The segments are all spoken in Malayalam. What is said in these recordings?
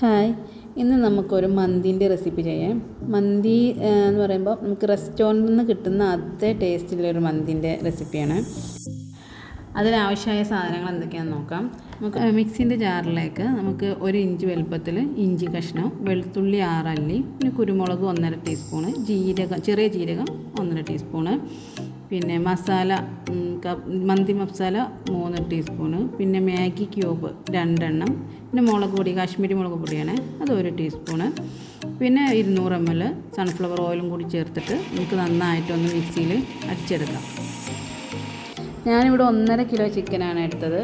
ഹായ്, ഇന്ന് നമുക്കൊരു മന്തിൻ്റെ റെസിപ്പി ചെയ്യാം. മന്തി എന്ന് പറയുമ്പോൾ നമുക്ക് റെസ്റ്റോറൻറ്റിൽ നിന്ന് കിട്ടുന്ന അതേ ടേസ്റ്റിലൊരു മന്തിൻ്റെ റെസിപ്പിയാണ്. അതിനാവശ്യമായ സാധനങ്ങൾ എന്തൊക്കെയാണെന്ന് നോക്കാം. നമുക്ക് മിക്സിൻ്റെ ജാറിലേക്ക് നമുക്ക് 1 ഇഞ്ച് വലുപ്പത്തിൽ ഇഞ്ചി കഷ്ണം, വെളുത്തുള്ളി 6 അല്ലി, പിന്നെ കുരുമുളക് 1.5 ടീസ്പൂണ്, ചെറിയ ജീരകം 1.5 ടീസ്പൂണ്, പിന്നെ മസാല മന്തി മസാല 3 ടീസ്പൂണ്, പിന്നെ മാഗി ക്യൂബ് 2 എണ്ണം, പിന്നെ മുളക് പൊടി കാശ്മീരി മുളക് പൊടിയാണ് അത് 1 ടീസ്പൂണ്, പിന്നെ 200 ml സൺഫ്ലവർ ഓയിലും കൂടി ചേർത്തിട്ട് നമുക്ക് നന്നായിട്ടൊന്ന് മിക്സിയിൽ അടിച്ചെടുക്കാം. ഞാനിവിടെ 1.5 കിലോ ചിക്കനാണ് എടുത്തത്.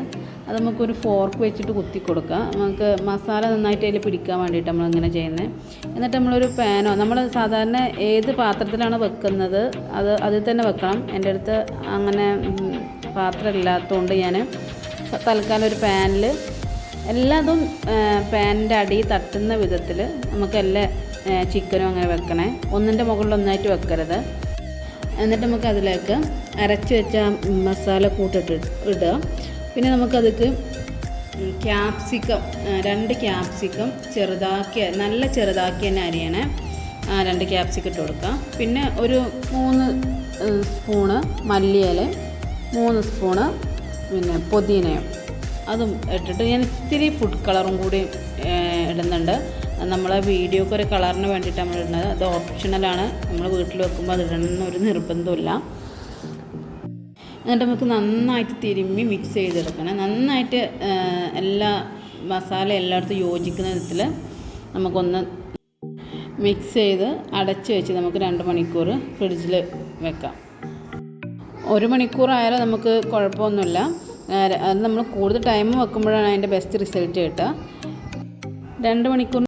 അത് നമുക്കൊരു ഫോർക്ക് വെച്ചിട്ട് കുത്തി കൊടുക്കാം. നമുക്ക് മസാല നന്നായിട്ട് അതിൽ പിടിക്കാൻ വേണ്ടിയിട്ട് നമ്മളിങ്ങനെ ചെയ്യുന്നത്. എന്നിട്ട് നമ്മളൊരു പാനോ, നമ്മൾ സാധാരണ ഏത് പാത്രത്തിലാണ് വെക്കുന്നത് അതിൽ തന്നെ വെക്കണം. എൻ്റെ അടുത്ത് അങ്ങനെ പാത്രം ഇല്ലാത്തതുകൊണ്ട് ഞാൻ തൽക്കാലം ഒരു പാനിൽ എല്ലാതും പാനിൻ്റെ അടി തട്ടുന്ന വിധത്തിൽ നമുക്ക് എല്ലാ ചിക്കനും അങ്ങനെ വെക്കണേ. ഒന്നിൻ്റെ മുകളിൽ ഒന്നായിട്ട് വെക്കരുത്. എന്നിട്ട് നമുക്ക് അതിലേക്ക് അരച്ച് വെച്ച മസാല കൂട്ടിട്ട് ഇടുക. പിന്നെ നമുക്കതിക്ക് ക്യാപ്സിക്കം 2 ക്യാപ്സിക്കം നല്ല ചെറുതാക്കി തന്നെ അരിയണേ. 2 ക്യാപ്സിക്കം ഇട്ട് കൊടുക്കുക. പിന്നെ ഒരു 3 സ്പൂണ് മല്ലിയില, 3 സ്പൂണ് പിന്നെ പുതിനയും അതും ഇട്ടിട്ട് ഞാൻ ഇത്തിരി ഫുഡ് കളറും കൂടി ഇടുന്നുണ്ട്. നമ്മളെ വീഡിയോക്ക് ഒരു കളറിന് വേണ്ടിയിട്ട് നമ്മൾ ഇടുന്നത്. അത് ഓപ്ഷണലാണ്. നമ്മൾ വീട്ടിൽ വെക്കുമ്പോൾ അത് ഇടണമെന്നൊരു നിർബന്ധമില്ല. എന്നിട്ട് നമുക്ക് നന്നായിട്ട് തിരുമ്മി മിക്സ് ചെയ്തെടുക്കണം. നന്നായിട്ട് എല്ലാ മസാല എല്ലായിടത്തും യോജിക്കുന്ന വിധത്തിൽ നമുക്കൊന്ന് മിക്സ് ചെയ്ത് അടച്ച് വെച്ച് നമുക്ക് 2 മണിക്കൂർ ഫ്രിഡ്ജിൽ വെക്കാം. 1 മണിക്കൂറായാലും നമുക്ക് കുഴപ്പമൊന്നുമില്ല. അത് നമ്മൾ കൂടുതൽ ടൈം വെക്കുമ്പോഴാണ് അതിൻ്റെ ബെസ്റ്റ് റിസൾട്ട് കിട്ടുക. 2 മണിക്കൂർ